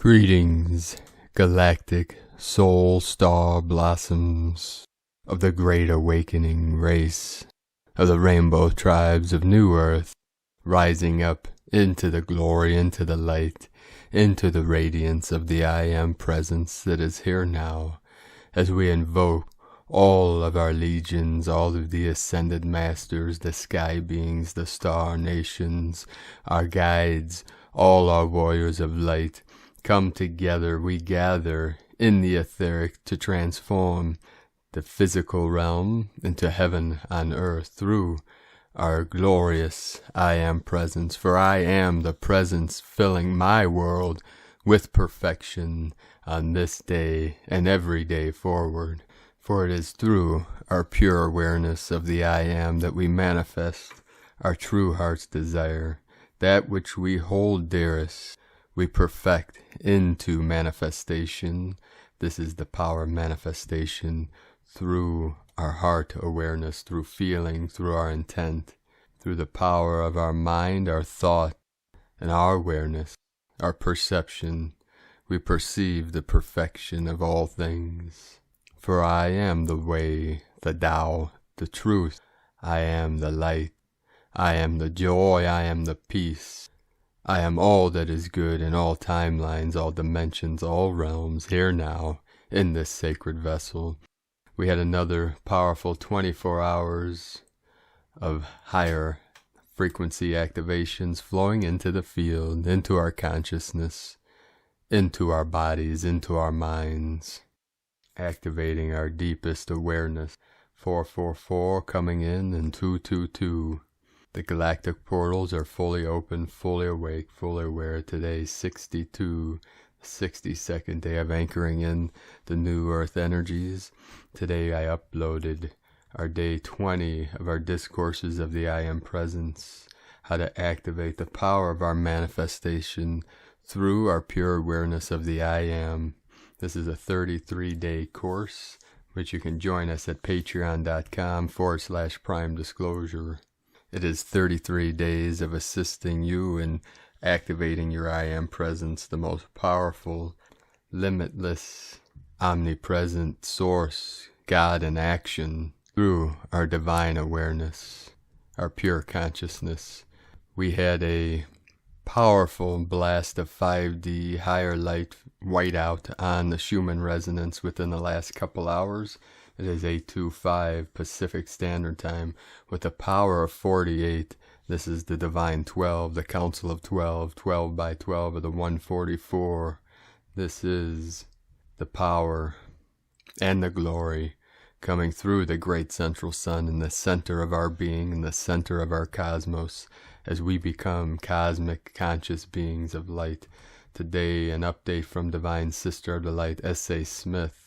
Greetings, galactic soul star blossoms of the great awakening race of the rainbow tribes of New Earth, rising up into the glory, into the light, into the radiance of the I Am presence that is here now, as we invoke all of our legions, all of the ascended masters, the sky beings, the star nations, our guides, all our warriors of light. Come together, we gather in the etheric to transform the physical realm into heaven on earth through our glorious I Am presence. For I am the presence filling my world with perfection on this day and every day forward. For it is through our pure awareness of the I Am that we manifest our true heart's desire, that which we hold dearest. We perfect into manifestation. This is the power of manifestation through our heart awareness, through feeling, through our intent, through the power of our mind, our thought, and our awareness, our perception. We perceive the perfection of all things. For I am the way, the Tao, the truth. I am the light. I am the joy. I am the peace. I am all that is good in all timelines, all dimensions, all realms, here now, in this sacred vessel. We had another powerful 24 hours of higher frequency activations flowing into the field, into our consciousness, into our bodies, into our minds, activating our deepest awareness. 444 coming in and 222. The galactic portals are fully open, fully awake, fully aware. Today's 62nd day of anchoring in the new earth energies. Today I uploaded our day 20 of our discourses of the I Am presence, how to activate the power of our manifestation through our pure awareness of the I Am. This is a 33-day course, which you can join us at patreon.com/prime disclosure. It is 33 days of assisting you in activating your I Am presence, the most powerful, limitless, omnipresent source, God in action, through our divine awareness, our pure consciousness. We had a powerful blast of 5D higher light whiteout on the Schumann resonance within the last couple hours. It is 8:25 Pacific Standard Time with a power of 48. This is the Divine 12, the Council of 12, 12 by 12 of the 144. This is the power and the glory coming through the great central sun in the center of our being, in the center of our cosmos, as we become cosmic conscious beings of light. Today, an update from Divine Sister of the Light, S.A. Smith.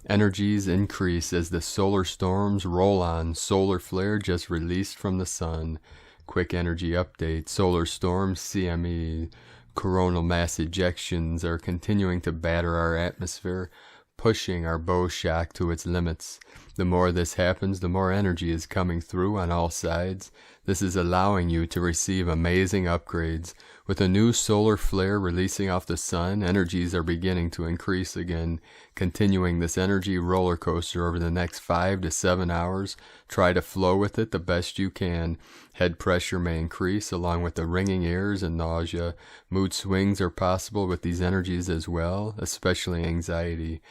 Energies increase as the solar storms roll on. Solar flare just released from the sun. Quick energy update. Solar storms, CME, coronal mass ejections are continuing to batter our atmosphere, pushing our bow shock to its limits. The more this happens, the more energy is coming through on all sides. This is allowing you to receive amazing upgrades. With a new solar flare releasing off the sun, energies are beginning to increase again. Continuing this energy roller coaster over the next 5 to 7 hours. Try to flow with it the best you can. Head pressure may increase along with the ringing ears and nausea. Mood swings are possible with these energies as well, especially anxiety.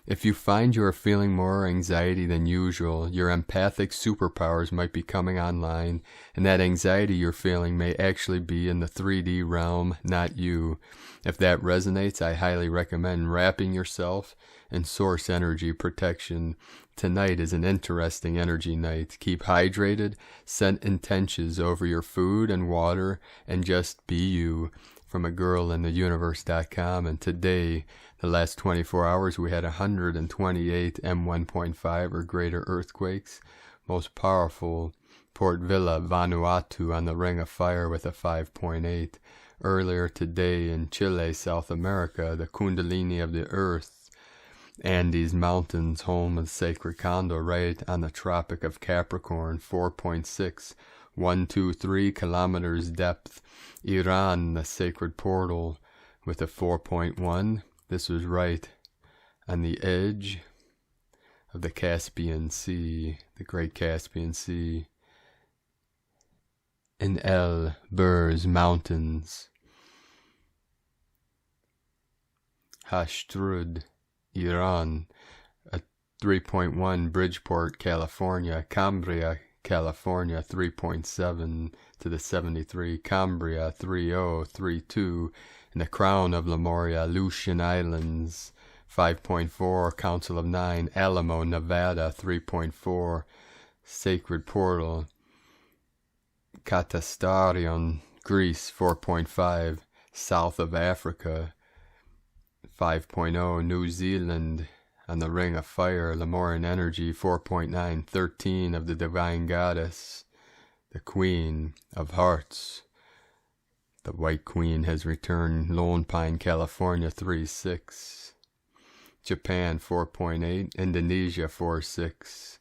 If you find you are feeling more anxiety than usual, your empathic superpowers might be coming online, and that anxiety you're feeling may actually be in the 3D realm, not you. If that resonates, I highly recommend wrapping yourself in source energy protection. Tonight is an interesting energy night. Keep hydrated, set intentions over your food and water, and just be you. From agirlintheuniverse.com, and today, the last 24 hours, we had 128 M1.5 or greater earthquakes. Most powerful, Port Vila, Vanuatu on the Ring of Fire with a 5.8. Earlier today in Chile, South America, the Kundalini of the Earth, Andes Mountains, home of the sacred condor, right on the Tropic of Capricorn, 4.6. 123 kilometers depth. Iran, the sacred portal, with a 4.1. This was right on the edge of the Caspian Sea, the Great Caspian Sea, in El Burz Mountains. Hashtrud, Iran, a 3.1, Bridgeport, California, Cambria, California, 3.7 to the 73, Cambria, 3032, in the Crown of Lemuria, Aleutian Islands, 5.4, Council of 9, Alamo, Nevada, 3.4, Sacred Portal, Katastarion, Greece, 4.5, South of Africa, 5.0, New Zealand, on the Ring of Fire, Lemurian Energy, 4.9, 13 of the Divine Goddess, the Queen of Hearts. The White Queen has returned, Lone Pine, California, 3.6. Japan, 4.8, Indonesia, 4.6.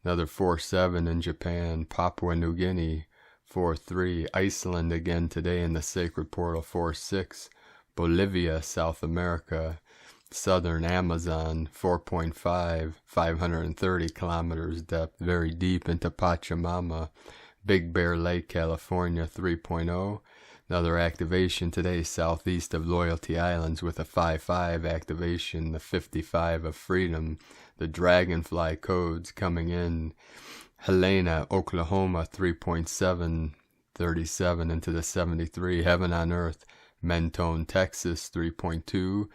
Another 4.7 in Japan, Papua New Guinea, 4.3. Iceland again today in the Sacred Portal, 4.6. Bolivia, South America, Southern Amazon, 4.5, 530 kilometers depth, very deep into Pachamama. Big Bear Lake, California, 3.0. Another activation today, southeast of Loyalty Islands with a 5.5 activation, the 55 of Freedom. The Dragonfly codes coming in. Helena, Oklahoma, 3.7, 37 into the 73. Heaven on Earth, Mentone, Texas, 3.2.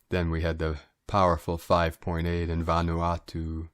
Then we had the powerful 5.8 in Vanuatu.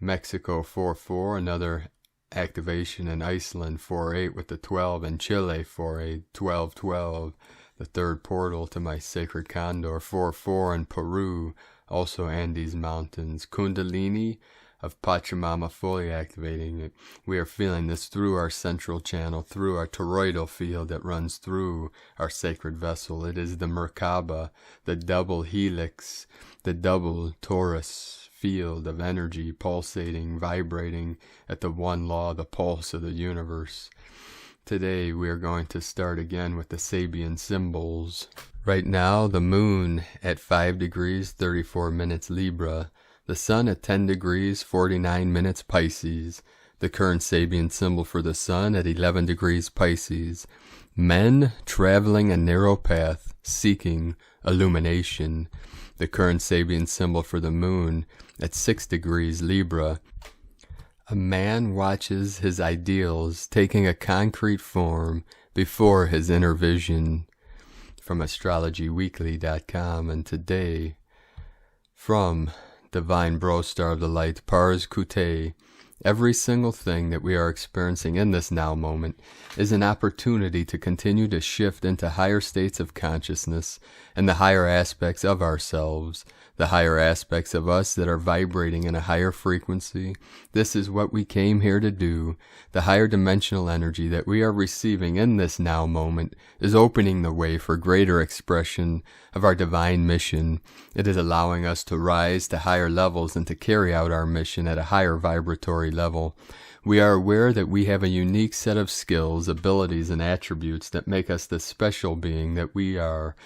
Mexico, 4.4. Another activation in Iceland, 4.8 with the 12. And Chile, 4.8, 12.12. The third portal to my sacred condor, 4.4 in Peru. Also Andes Mountains. Kundalini of Pachamama fully activating it. We are feeling this through our central channel, through our toroidal field that runs through our sacred vessel. It is the Merkaba, the double helix, the double torus field of energy pulsating, vibrating at the one law, the pulse of the universe. Today we are going to start again with the Sabian symbols. Right now the moon at 5 degrees 34 minutes Libra, the sun at 10 degrees 49 minutes Pisces, the current Sabian symbol for the sun at 11 degrees Pisces. Men traveling a narrow path, seeking illumination. The current Sabian symbol for the moon at 6 degrees Libra. A man watches his ideals taking a concrete form before his inner vision. From astrologyweekly.com, and today from Divine Bro Star of the Light, Pars Kute, every single thing that we are experiencing in this now moment is an opportunity to continue to shift into higher states of consciousness and the higher aspects of ourselves, the higher aspects of us that are vibrating in a higher frequency. This is what we came here to do. The higher dimensional energy that we are receiving in this now moment is opening the way for greater expression of our divine mission. It is allowing us to rise to higher levels and to carry out our mission at a higher vibratory level. We are aware that we have a unique set of skills, abilities, and attributes that make us the special being that we are.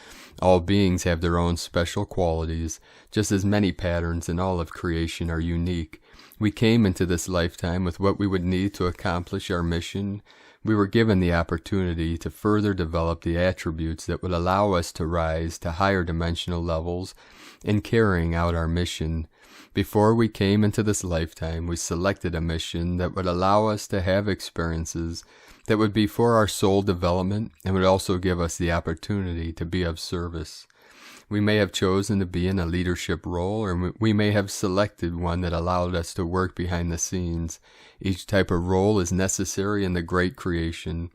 All beings have their own special qualities, just as many patterns in all of creation are unique. We came into this lifetime with what we would need to accomplish our mission. We were given the opportunity to further develop the attributes that would allow us to rise to higher dimensional levels in carrying out our mission. Before we came into this lifetime, we selected a mission that would allow us to have experiences that would be for our soul development and would also give us the opportunity to be of service. We may have chosen to be in a leadership role, or we may have selected one that allowed us to work behind the scenes. Each type of role is necessary in the great creation.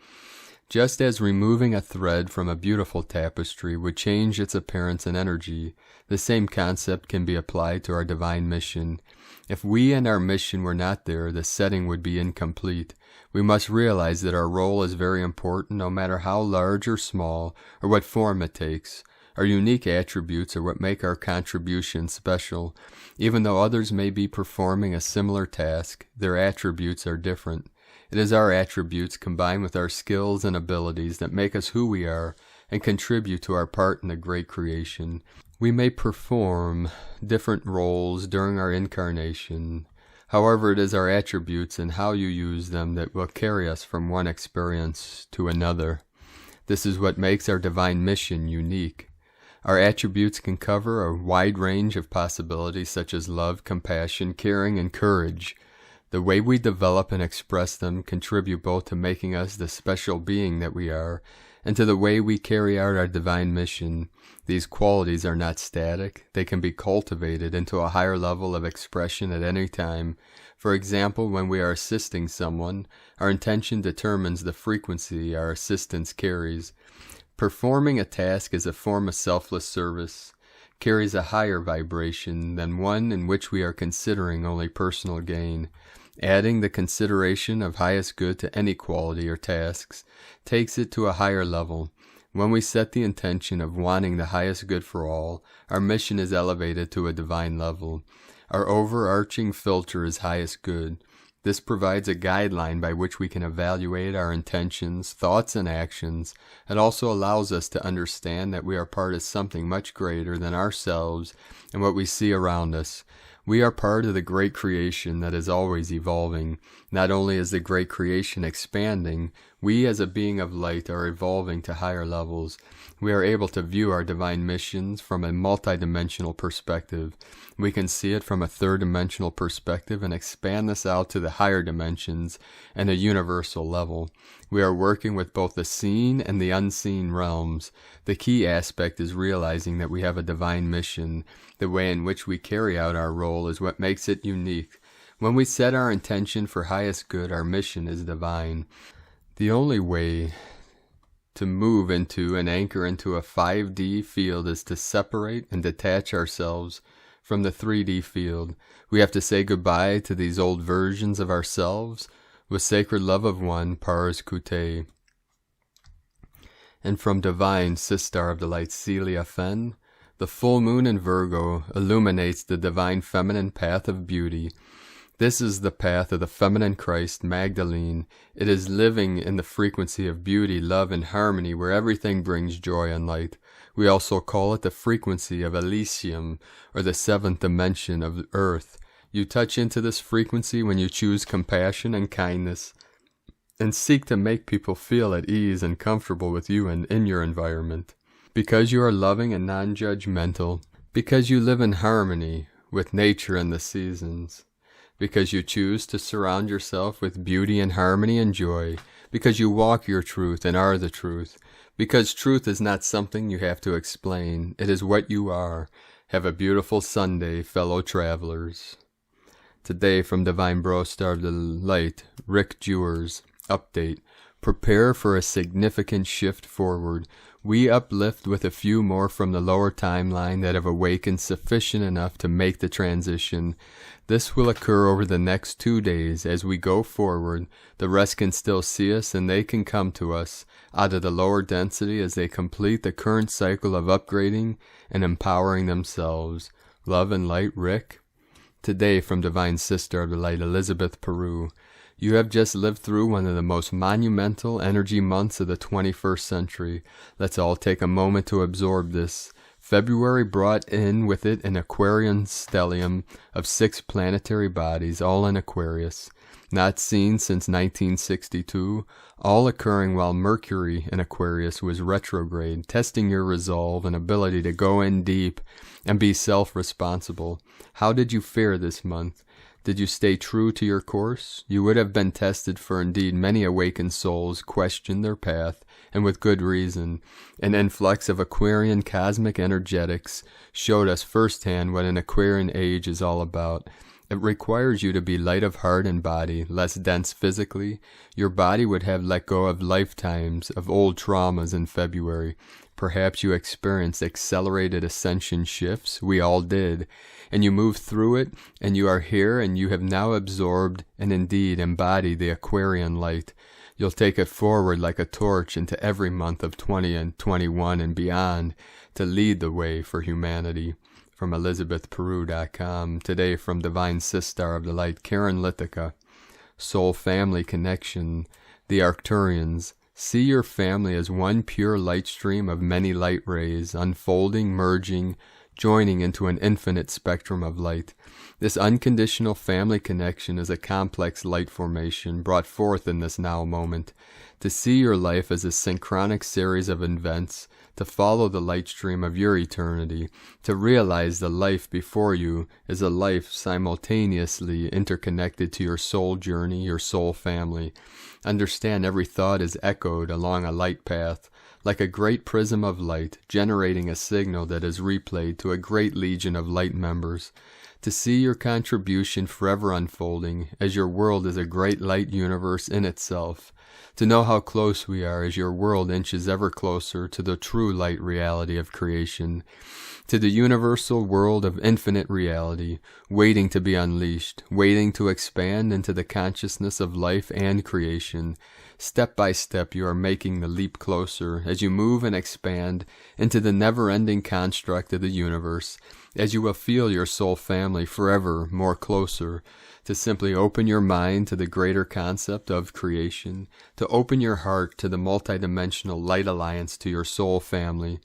Just as removing a thread from a beautiful tapestry would change its appearance and energy, the same concept can be applied to our divine mission. If we and our mission were not there, the setting would be incomplete. We must realize that our role is very important, no matter how large or small, or what form it takes. Our unique attributes are what make our contribution special. Even though others may be performing a similar task, their attributes are different. It is our attributes combined with our skills and abilities that make us who we are and contribute to our part in the great creation. We may perform different roles during our incarnation. However, it is our attributes and how you use them that will carry us from one experience to another. This is what makes our divine mission unique. Our attributes can cover a wide range of possibilities such as love, compassion, caring, and courage. The way we develop and express them contribute both to making us the special being that we are and to the way we carry out our divine mission. These qualities are not static. They can be cultivated into a higher level of expression at any time. For example, when we are assisting someone, our intention determines the frequency our assistance carries. Performing a task as a form of selfless service carries a higher vibration than one in which we are considering only personal gain. Adding the consideration of highest good to any quality or tasks takes it to a higher level. When we set the intention of wanting the highest good for all, our mission is elevated to a divine level. Our overarching filter is highest good. This provides a guideline by which we can evaluate our intentions, thoughts, and actions. It also allows us to understand that we are part of something much greater than ourselves and what we see around us. We are part of the great creation that is always evolving. Not only is the great creation expanding, we as a being of light are evolving to higher levels. We are able to view our divine missions from a multidimensional perspective. We can see it from a third-dimensional perspective and expand this out to the higher dimensions and a universal level. We are working with both the seen and the unseen realms. The key aspect is realizing that we have a divine mission. The way in which we carry out our role is what makes it unique. When we set our intention for highest good, our mission is divine. The only way to move into and anchor into a 5D field is to separate and detach ourselves from the 3D field. We have to say goodbye to these old versions of ourselves with sacred love of one, Pars Kute. And from divine Sistar of the Light Celia Fen, the full moon in Virgo illuminates the divine feminine path of beauty. This is the path of the feminine Christ, Magdalene. It is living in the frequency of beauty, love, and harmony where everything brings joy and light. We also call it the frequency of Elysium, or the seventh dimension of Earth. You touch into this frequency when you choose compassion and kindness, and seek to make people feel at ease and comfortable with you and in your environment. Because you are loving and non-judgmental, because you live in harmony with nature and the seasons, because you choose to surround yourself with beauty and harmony and joy, because you walk your truth and are the truth, because truth is not something you have to explain, it is what you are. Have a beautiful Sunday, fellow travelers. Today from Divine Bro Star of the Light, Rick Jewers, update. Prepare for a significant shift forward. We uplift with a few more from the lower timeline that have awakened sufficient enough to make the transition. This will occur over the next 2 days as we go forward. The rest can still see us and they can come to us out of the lower density as they complete the current cycle of upgrading and empowering themselves. Love and light, Rick. Today from Divine Sister of the Light, Elizabeth Peru. You have just lived through one of the most monumental energy months of the 21st century. Let's all take a moment to absorb this. February brought in with it an Aquarian stellium of 6 planetary bodies, all in Aquarius, not seen since 1962, all occurring while Mercury in Aquarius was retrograde, testing your resolve and ability to go in deep and be self-responsible. How did you fare this month? Did you stay true to your course? You would have been tested, for indeed many awakened souls questioned their path, and with good reason. An influx of Aquarian cosmic energetics showed us firsthand what an Aquarian age is all about. It requires you to be light of heart and body, less dense physically. Your body would have let go of lifetimes of old traumas in February. Perhaps you experienced accelerated ascension shifts. We all did. And you moved through it, and you are here, and you have now absorbed and indeed embodied the Aquarian light. You'll take it forward like a torch into every month of 20 and 21 and beyond to lead the way for humanity. From ElizabethPeru.com. Today from Divine Sistar of the Light, Karen Lithica. Soul Family Connection, the Arcturians, See your family as one pure light stream of many light rays, unfolding, merging, joining into an infinite spectrum of light. This unconditional family connection is a complex light formation brought forth in this now moment. To see your life as a synchronic series of events, to follow the light stream of your eternity, to realize the life before you is a life simultaneously interconnected to your soul journey, your soul family. Understand every thought is echoed along a light path, like a great prism of light, generating a signal that is replayed to a great legion of light members. To see your contribution forever unfolding, as your world is a great light universe in itself. To know how close we are as your world inches ever closer to the true light reality of creation, to the universal world of infinite reality, waiting to be unleashed, waiting to expand into the consciousness of life and creation. Step by step you are making the leap closer as you move and expand into the never-ending construct of the universe, as you will feel your soul family forever more closer, to simply open your mind to the greater concept of creation, to open your heart to the multidimensional light alliance to your soul family.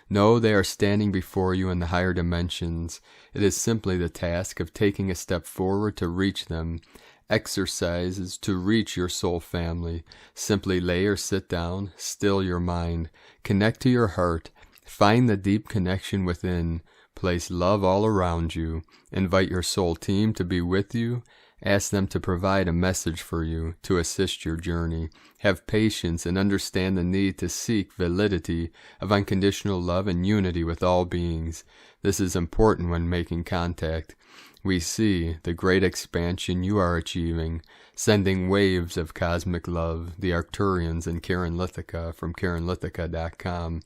Know they are standing before you in the higher dimensions. It is simply the task of taking a step forward to reach them. Exercises to reach your soul family. Simply lay or sit down, still your mind, connect to your heart, find the deep connection within, place love all around you, invite your soul team to be with you, ask them to provide a message for you, to assist your journey. Have patience and understand the need to seek validity of unconditional love and unity with all beings. This is important when making contact. We see the great expansion you are achieving, sending waves of cosmic love, the Arcturians and Karen Lithica from KarenLithica.com,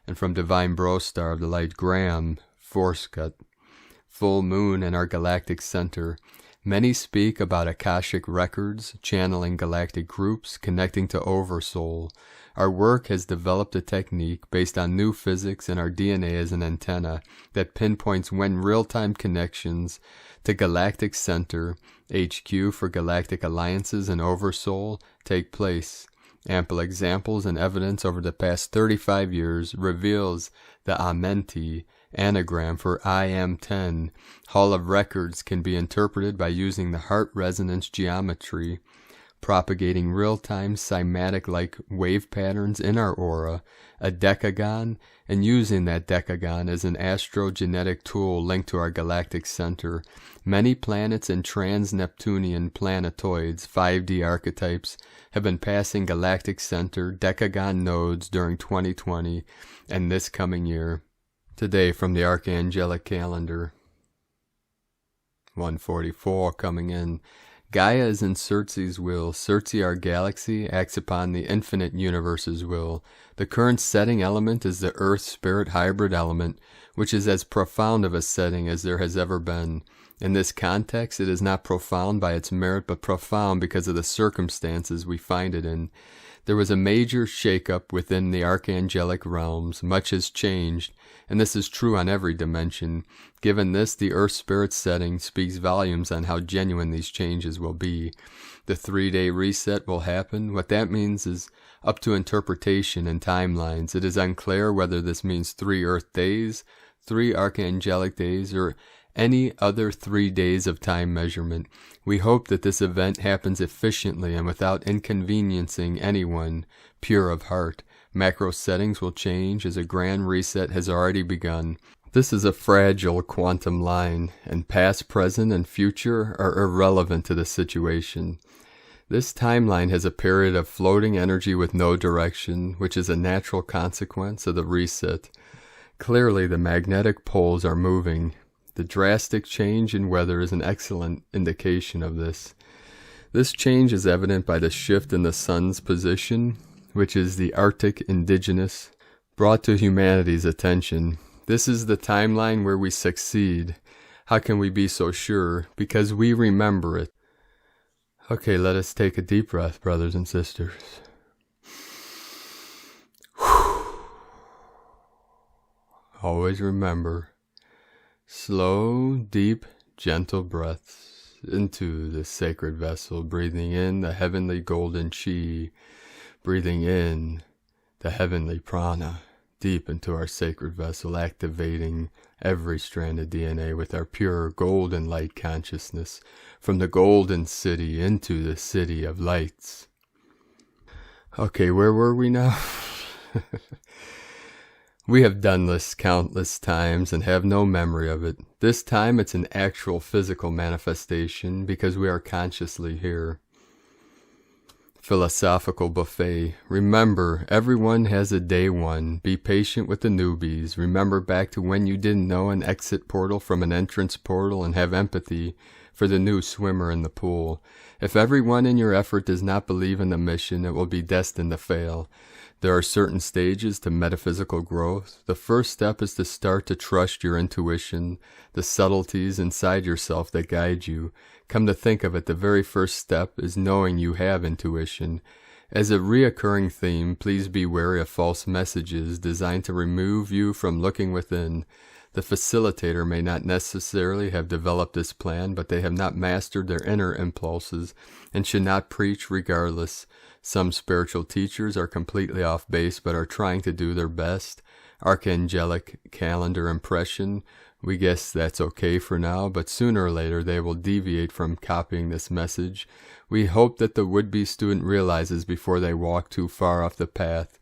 and from Divine Brostar of the Light Graham, Forcecut, Full Moon in our Galactic Center. Many speak about Akashic records, channeling galactic groups, connecting to Oversoul. Our work has developed a technique based on new physics and our DNA as an antenna that pinpoints when real-time connections to Galactic Center, HQ for Galactic Alliances and Oversoul, take place. Ample examples and evidence over the past 35 years reveals the Amenti anagram for I am 10. Hall of Records can be interpreted by using the heart resonance geometry, propagating real-time cymatic-like wave patterns in our aura, a decagon, and using that decagon as an astrogenetic tool linked to our galactic center. Many planets and trans-Neptunian planetoids, 5D archetypes, have been passing galactic center decagon nodes during 2020 and this coming year. Today from the Archangelic calendar, 144 coming in. Gaia is in Circe's will. Circe, our galaxy, acts upon the infinite universe's will. The current setting element is the Earth-Spirit hybrid element, which is as profound of a setting as there has ever been. In this context, it is not profound by its merit, but profound because of the circumstances we find it in. There was a major shake-up within the archangelic realms. Much has changed, and this is true on every dimension. Given this, the Earth-Spirit setting speaks volumes on how genuine these changes will be. The 3-day reset will happen. What that means is up to interpretation and timelines. It is unclear whether this means 3 Earth days, 3 archangelic days, or any other 3 days of time measurement. We hope that this event happens efficiently and without inconveniencing anyone pure of heart. Macro settings will change as a grand reset has already begun. This is a fragile quantum line, and past, present, and future are irrelevant to the situation. This timeline has a period of floating energy with no direction, which is a natural consequence of the reset. Clearly, the magnetic poles are moving. The drastic change in weather is an excellent indication of this. This change is evident by the shift in the sun's position, which is the Arctic indigenous, brought to humanity's attention. This is the timeline where we succeed. How can we be so sure? Because we remember it. Okay, let us take a deep breath, brothers and sisters. Always remember, slow, deep, gentle breaths into the sacred vessel, breathing in the heavenly golden chi, Breathing in the heavenly prana deep into our sacred vessel, activating every strand of DNA with our pure golden light consciousness from the golden city into the city of lights. Okay, where were we now? We have done this countless times and have no memory of it. This time it's an actual physical manifestation because we are consciously here. Philosophical buffet. Remember, everyone has a day one. Be patient with the newbies. Remember back to when you didn't know an exit portal from an entrance portal, and have empathy for the new swimmer in the pool. If everyone in your effort does not believe in the mission, it will be destined to fail. There are certain stages to metaphysical growth. The first step is to start to trust your intuition, the subtleties inside yourself that guide you. Come to think of it, the very first step is knowing you have intuition. As a reoccurring theme, please be wary of false messages designed to remove you from looking within. The facilitator may not necessarily have developed this plan, but they have not mastered their inner impulses and should not preach regardless. Some spiritual teachers are completely off base but are trying to do their best. Archangelic calendar impression. We guess that's okay for now, but sooner or later they will deviate from copying this message. We hope that the would-be student realizes before they walk too far off the path.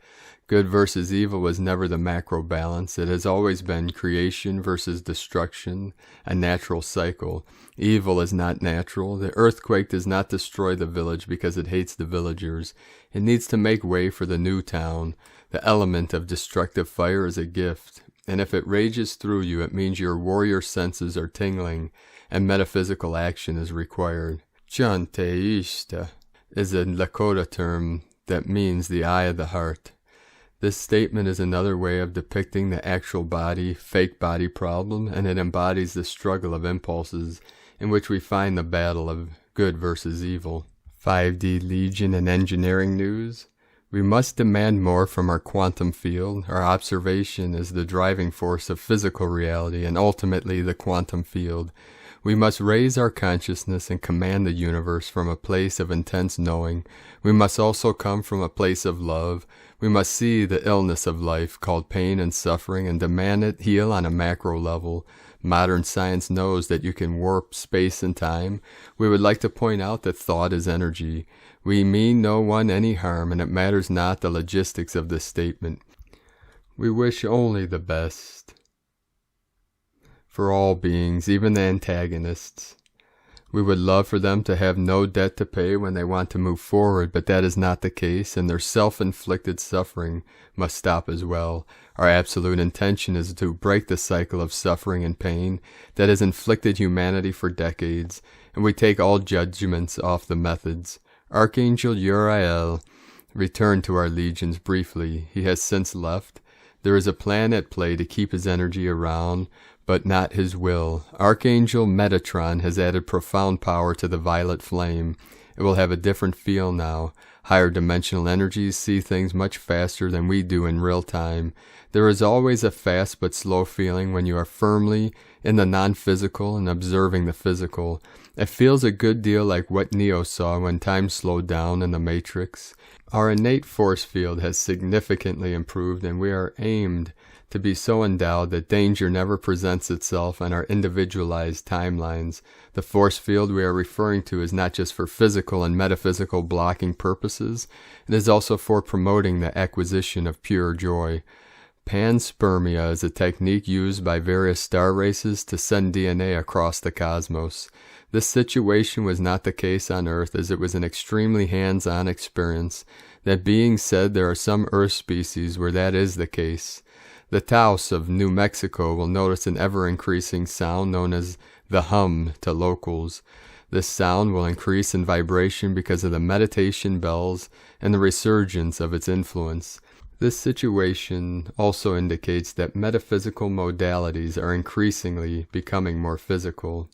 Good versus evil was never the macro balance. It has always been creation versus destruction, a natural cycle. Evil is not natural. The earthquake does not destroy the village because it hates the villagers. It needs to make way for the new town. The element of destructive fire is a gift, and if it rages through you, it means your warrior senses are tingling, and metaphysical action is required. Chanteista is a Lakota term that means the eye of the heart. This statement is another way of depicting the actual body, fake body problem, and it embodies the struggle of impulses in which we find the battle of good versus evil. 5D Legion and engineering news. We must demand more from our quantum field. Our observation is the driving force of physical reality and ultimately the quantum field. We must raise our consciousness and command the universe from a place of intense knowing. We must also come from a place of love. We must see the illness of life called pain and suffering and demand it heal on a macro level. Modern science knows that you can warp space and time. We would like to point out that thought is energy. We mean no one any harm, and it matters not the logistics of this statement. We wish only the best for all beings, even the antagonists. We would love for them to have no debt to pay when they want to move forward, but that is not the case, and their self-inflicted suffering must stop as well. Our absolute intention is to break the cycle of suffering and pain that has inflicted humanity for decades, and we take all judgments off the methods. Archangel Uriel returned to our legions briefly. He has since left. There is a plan at play to keep his energy around, but not his will. Archangel Metatron has added profound power to the violet flame. It will have a different feel now. Higher dimensional energies see things much faster than we do in real time. There is always a fast but slow feeling when you are firmly in the non-physical and observing the physical. It feels a good deal like what Neo saw when time slowed down in the Matrix. Our innate force field has significantly improved, and we are aimed to be so endowed that danger never presents itself on our individualized timelines. The force field we are referring to is not just for physical and metaphysical blocking purposes, it is also for promoting the acquisition of pure joy. Panspermia is a technique used by various star races to send DNA across the cosmos. This situation was not the case on Earth, as it was an extremely hands-on experience. That being said, there are some Earth species where that is the case. The Taos of New Mexico will notice an ever-increasing sound known as the hum to locals. This sound will increase in vibration because of the meditation bells and the resurgence of its influence. This situation also indicates that metaphysical modalities are increasingly becoming more physical.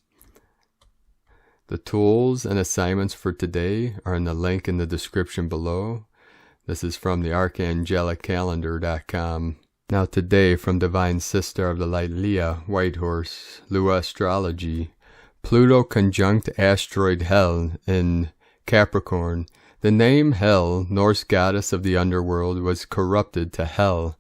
The tools and assignments for today are in the link in the description below. This is from the archangeliccalendar.com. Now today, from Divine Sister of the Light Leah, Whitehorse, Lua Astrology, Pluto conjunct asteroid Hell in Capricorn. The name Hel, Norse goddess of the underworld, was corrupted to Hell.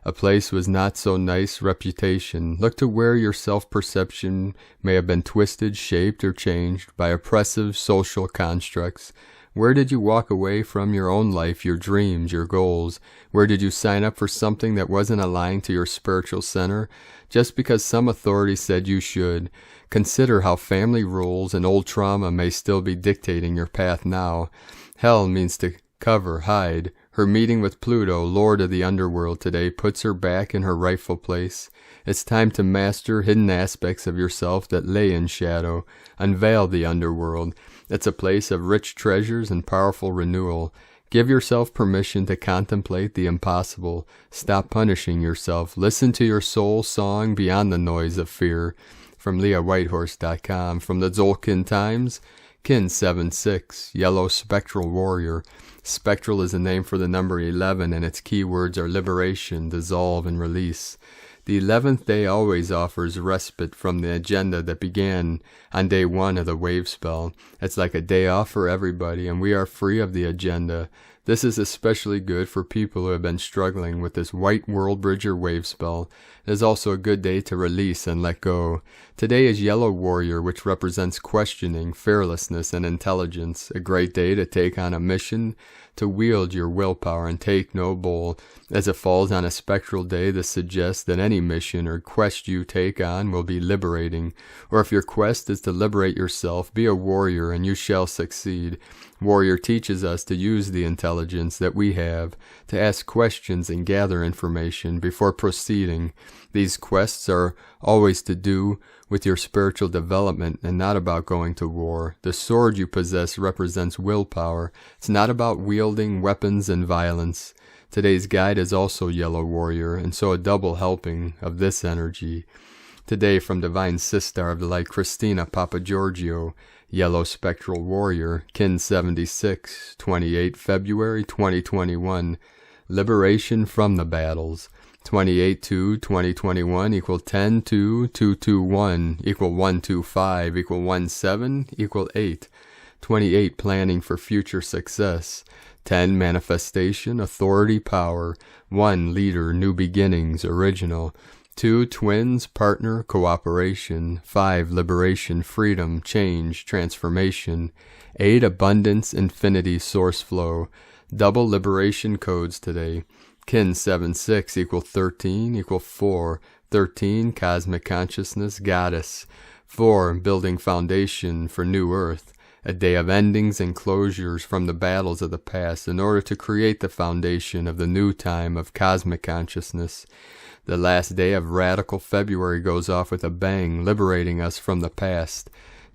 A place was not so nice reputation. Look to where your self-perception may have been twisted, shaped, or changed by oppressive social constructs. Where did you walk away from your own life, your dreams, your goals? Where did you sign up for something that wasn't aligned to your spiritual center, just because some authority said you should? Consider how family rules and old trauma may still be dictating your path now. Hell means to cover, hide. Her meeting with Pluto, Lord of the Underworld, today puts her back in her rightful place. It's time to master hidden aspects of yourself that lay in shadow. Unveil the underworld. It's a place of rich treasures and powerful renewal. Give yourself permission to contemplate the impossible. Stop punishing yourself. Listen to your soul song beyond the noise of fear. From LeahWhitehorse.com. From the Tzolk'in Times, Kin 7-6, Yellow Spectral Warrior. Spectral is a name for the number 11, and its keywords are liberation, dissolve, and release. The 11th day always offers respite from the agenda that began on day 1 of the Wavespell. It's like a day off for everybody, and we are free of the agenda. This is especially good for people who have been struggling with this white Worldbridger Wavespell. It is also a good day to release and let go. Today is Yellow Warrior, which represents questioning, fearlessness, and intelligence. A great day to take on a mission, to wield your willpower and take no bull. As it falls on a spectral day, this suggests that any mission or quest you take on will be liberating. Or if your quest is to liberate yourself, be a warrior and you shall succeed. Warrior teaches us to use the intelligence that we have, to ask questions and gather information before proceeding. These quests are always to do with your spiritual development and not about going to war. The sword you possess represents willpower. It's not about wielding weapons and violence. Today's guide is also Yellow Warrior, and so a double helping of this energy. Today, from Divine Sister of the Light, Christina Papagiorgio, Yellow Spectral Warrior, Kin 76, 28 February 2021. Liberation from the battles. 28-2-2021 equal 10-2-221 equal 125 equal 17 equal 8. 28 planning for future success. 10 manifestation, authority, power. 1 leader, new beginnings, original. 2 twins, partner, cooperation. 5 liberation, freedom, change, transformation. 8 abundance, infinity, source flow. Double liberation codes today. Kin 7-6 equal 13 equal 4. 13 cosmic consciousness, goddess. 4 building foundation for new earth. A day of endings and closures from the battles of the past in order to create the foundation of the new time of cosmic consciousness. The last day of radical February goes off with a bang, liberating us from the past.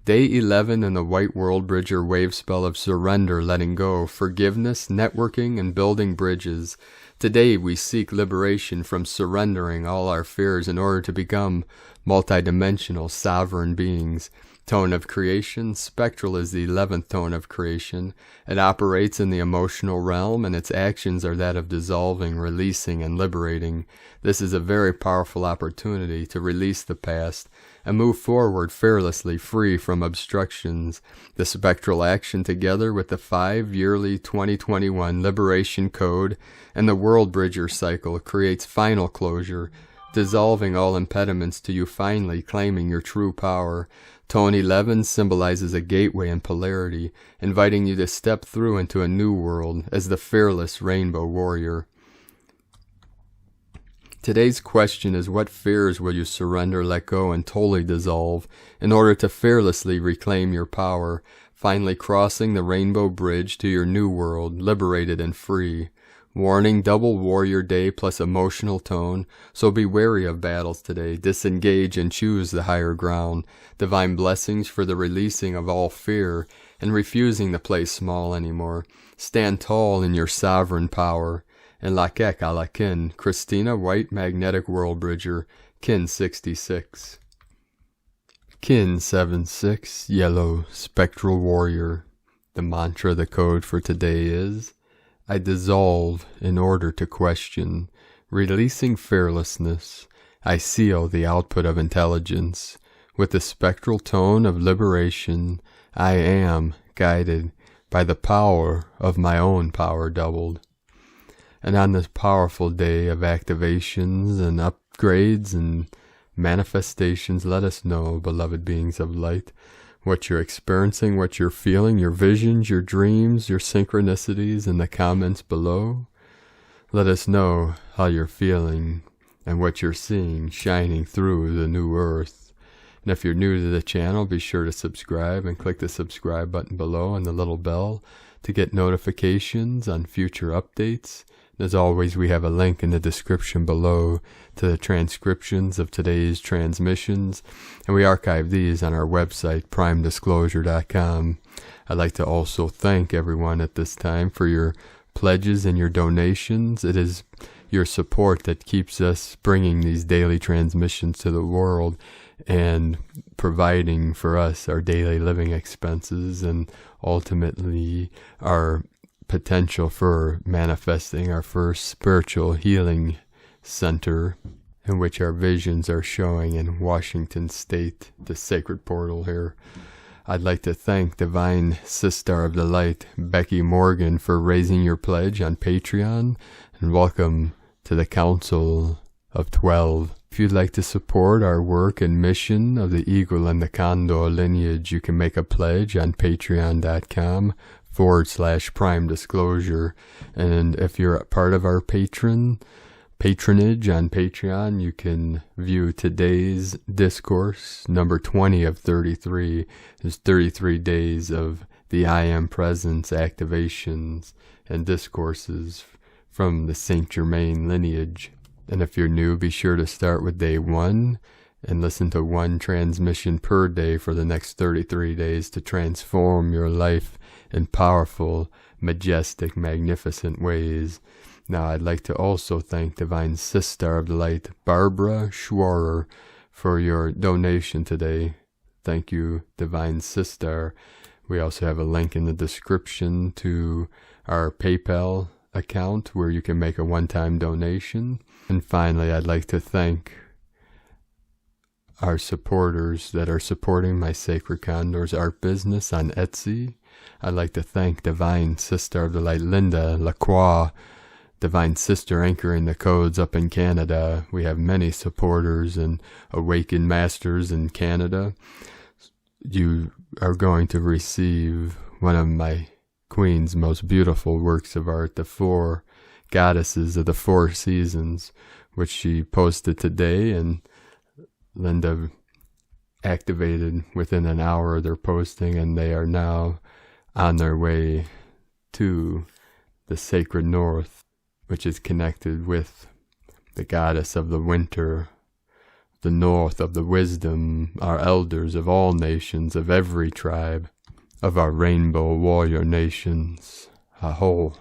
Day 11 in the White Worldbridger Wavespell of surrender, letting go, forgiveness, networking, and building bridges. Today we seek liberation from surrendering all our fears in order to become multidimensional, sovereign beings. Tone of creation, spectral is the 11th tone of creation. It operates in the emotional realm, and its actions are that of dissolving, releasing, and liberating. This is a very powerful opportunity to release the past and move forward fearlessly, free from obstructions. The spectral action, together with the 5 yearly 2021 Liberation Code and the Worldbridger cycle, creates final closure, dissolving all impediments to you finally claiming your true power. Tone 11 symbolizes a gateway and polarity, inviting you to step through into a new world as the fearless rainbow warrior. Today's question is, what fears will you surrender, let go, and totally dissolve in order to fearlessly reclaim your power, finally crossing the rainbow bridge to your new world, liberated and free? Warning, double warrior day plus emotional tone, so be wary of battles today. Disengage and choose the higher ground. Divine blessings for the releasing of all fear and refusing to play small anymore. Stand tall in your sovereign power. And Lakek Alakin, Christina White Magnetic Worldbridger, Kin 66. Kin 76, Yellow Spectral Warrior. The mantra, the code for today is, I dissolve in order to question, releasing fearlessness. I seal the output of intelligence. With the spectral tone of liberation, I am guided by the power of my own power doubled. And on this powerful day of activations and upgrades and manifestations, let us know, beloved beings of light, what you're experiencing, what you're feeling, your visions, your dreams, your synchronicities in the comments below. Let us know how you're feeling and what you're seeing shining through the new earth. And if you're new to the channel, be sure to subscribe and click the subscribe button below and the little bell to get notifications on future updates. As always, we have a link in the description below to the transcriptions of today's transmissions, and we archive these on our website, primedisclosure.com. I'd like to also thank everyone at this time for your pledges and your donations. It is your support that keeps us bringing these daily transmissions to the world and providing for us our daily living expenses and ultimately our potential for manifesting our first spiritual healing center, in which our visions are showing in Washington State, the sacred portal here. I'd like to thank Divine Sister of the Light, Becky Morgan, for raising your pledge on Patreon, and welcome to the Council of 12. If you'd like to support our work and mission of the Eagle and the Condor lineage, you can make a pledge on patreon.com/prime disclosure. And if you're a part of our patronage on Patreon, you can view today's discourse, number 20 of 33. There's 33 days of the I Am Presence activations and discourses from the Saint Germain lineage. And if you're new, be sure to start with day 1 and listen to 1 transmission per day for the next 33 days to transform your life in powerful, majestic, magnificent ways. Now, I'd like to also thank Divine Sister of the Light, Barbara Schwarer, for your donation today. Thank you, Divine Sister. We also have a link in the description to our PayPal account where you can make a one-time donation. And finally, I'd like to thank our supporters that are supporting my Sacred Condors art business on Etsy. I'd like to thank Divine Sister of the Light, Linda Lacroix, Divine Sister anchoring the codes up in Canada. We have many supporters and awakened masters in Canada. You are going to receive one of my Queen's most beautiful works of art, the 4 goddesses of the 4 seasons, which she posted today, and Linda activated within an hour of their posting, and they are now on their way to the sacred north, which is connected with the goddess of the winter, the north of the wisdom, our elders of all nations, of every tribe, of our rainbow warrior nations, a whole.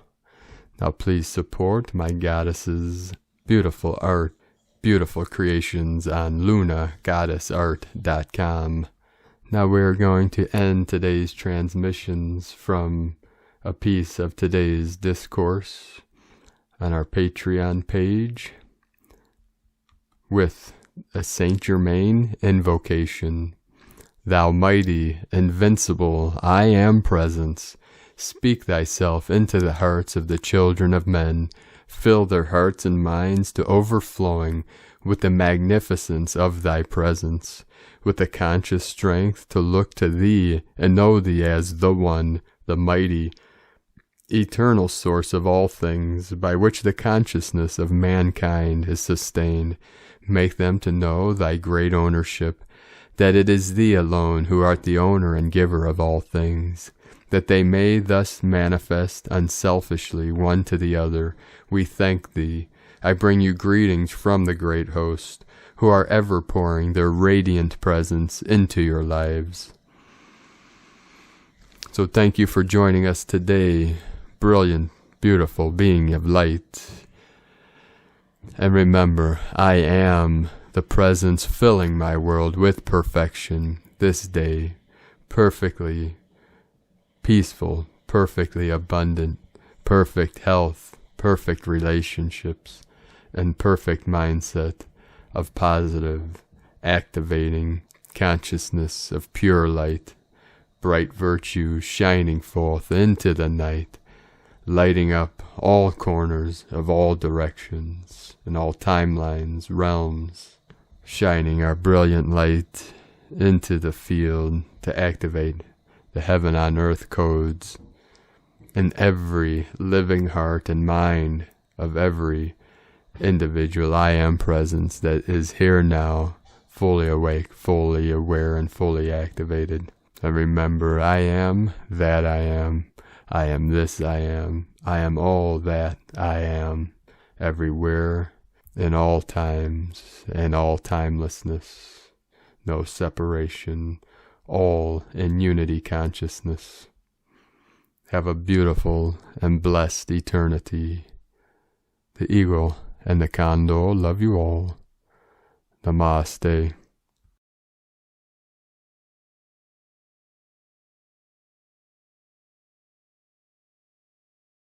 Now please support my goddess's beautiful art, beautiful creations on lunagoddessart.com. Now we're going to end today's transmissions from a piece of today's discourse on our Patreon page with a Saint Germain invocation. Thou mighty, invincible, I am presence, speak thyself into the hearts of the children of men, fill their hearts and minds to overflowing with the magnificence of thy presence, with the conscious strength to look to thee and know thee as the one, the mighty, eternal source of all things, by which the consciousness of mankind is sustained. Make them to know thy great ownership, that it is thee alone who art the owner and giver of all things, that they may thus manifest unselfishly one to the other. We thank thee. I bring you greetings from the great host, who are ever pouring their radiant presence into your lives. So thank you for joining us today, brilliant, beautiful being of light. And remember, I am the presence filling my world with perfection this day, perfectly peaceful, perfectly abundant, perfect health, perfect relationships, and perfect mindset of positive, activating consciousness of pure light, bright virtue shining forth into the night, lighting up all corners of all directions and all timelines, realms, shining our brilliant light into the field to activate the heaven on earth codes in every living heart and mind of every individual I am presence that is here now, fully awake, fully aware, and fully activated. And remember, I am that I am this I am all that I am, everywhere, in all times, and all timelessness, no separation, all in unity consciousness. Have a beautiful and blessed eternity. The eagle and the condor love you all. Namaste.